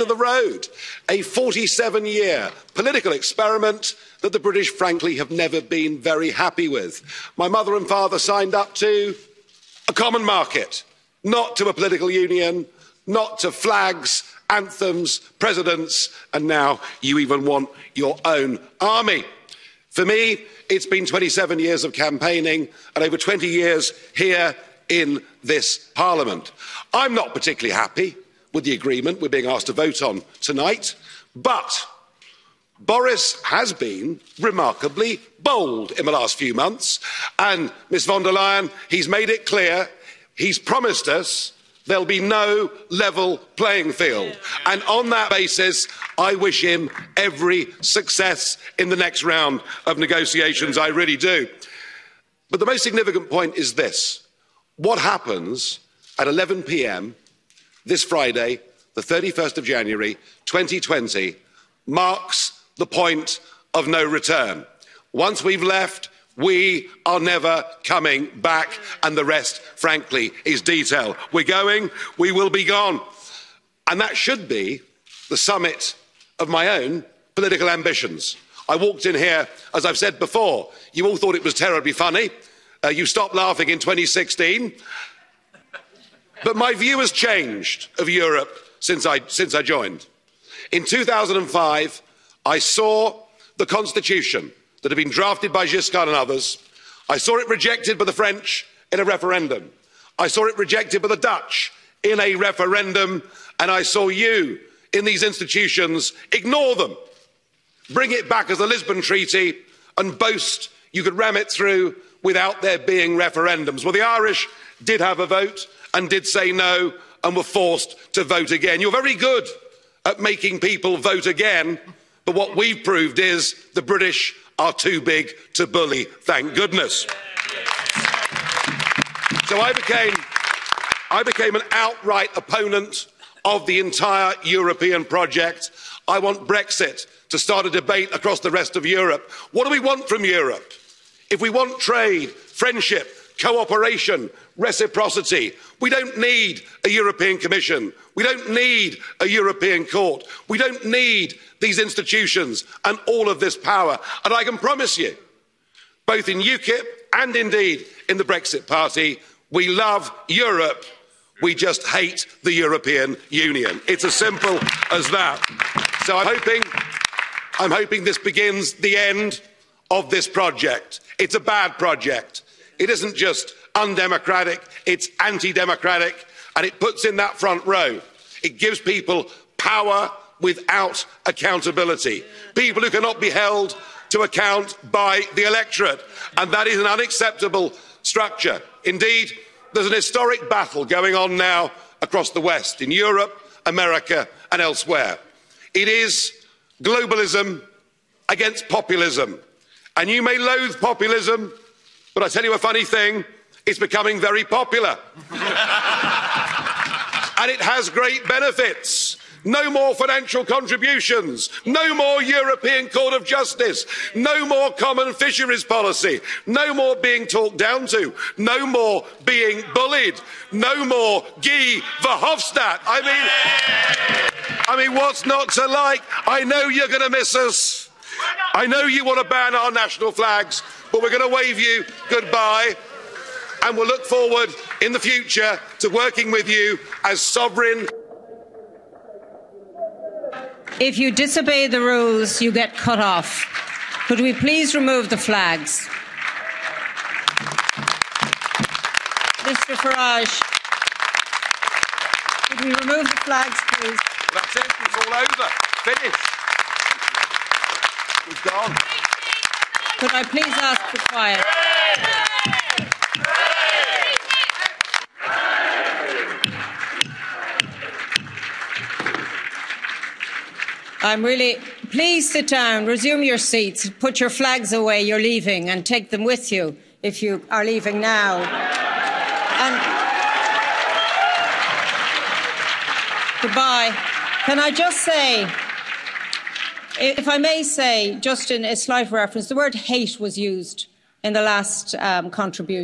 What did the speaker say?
of the road, a 47-year political experiment that the British, frankly, have never been very happy with. My mother and father signed up to a common market, not to a political union, not to flags, anthems, presidents, and now you even want your own army. For me, it's been 27 years of campaigning and over 20 years here in this Parliament. I'm not particularly happy with the agreement we're being asked to vote on tonight, but Boris has been remarkably bold in the last few months, and Ms von der Leyen, he's made it clear, he's promised us there'll be no level playing field. And on that basis, I wish him every success in the next round of negotiations. I really do. But the most significant point is this. What happens at 11 p.m. this Friday, the 31st of January, 2020, marks the point of no return. Once we've left, we are never coming back, and the rest, frankly, is detail. We're going, we will be gone. And that should be the summit of my own political ambitions. I walked in here, as I've said before, you all thought it was terribly funny. You stopped laughing in 2016. But my view has changed of Europe since I joined. In 2005, I saw the constitution that had been drafted by Giscard and others. I saw it rejected by the French in a referendum. I saw it rejected by the Dutch in a referendum. And I saw you in these institutions ignore them, bring it back as the Lisbon Treaty and boast you could ram it through without there being referendums. Well, the Irish did have a vote and did say no and were forced to vote again. You're very good at making people vote again, but what we've proved is the British are too big to bully, thank goodness. So I became an outright opponent of the entire European project. I want Brexit to start a debate across the rest of Europe. What do we want from Europe? If we want trade, friendship, cooperation, reciprocity, we don't need a European Commission. We don't need a European Court. We don't need these institutions and all of this power. And I can promise you, both in UKIP and indeed in the Brexit Party, we love Europe. We just hate the European Union. It's as simple as that. So I'm hoping this begins the end of this project. It's a bad project. It isn't just undemocratic, it's anti-democratic, and it puts in that front row. It gives people power without accountability. People who cannot be held to account by the electorate. And that is an unacceptable structure. Indeed, there's an historic battle going on now across the West, in Europe, America, and elsewhere. It is globalism against populism. And you may loathe populism, but I tell you a funny thing, it's becoming very popular. And it has great benefits. No more financial contributions, no more European Court of Justice, no more common fisheries policy, no more being talked down to, no more being bullied, no more Guy Verhofstadt. I mean, what's not to like? I know you're going to miss us. I know you want to ban our national flags, but we're going to wave you goodbye. And we'll look forward in the future to working with you as sovereign. If you disobey the rules, you get cut off. Could we please remove the flags? Mr Farage, could we remove the flags, please? That's it, it's all over. Finished. We've gone. Could I please ask for quiet? Please sit down, resume your seats, put your flags away, you're leaving, and take them with you if you are leaving now. And goodbye. Can I just say, if I may say, just in a slight reference, the word hate was used in the last contribution.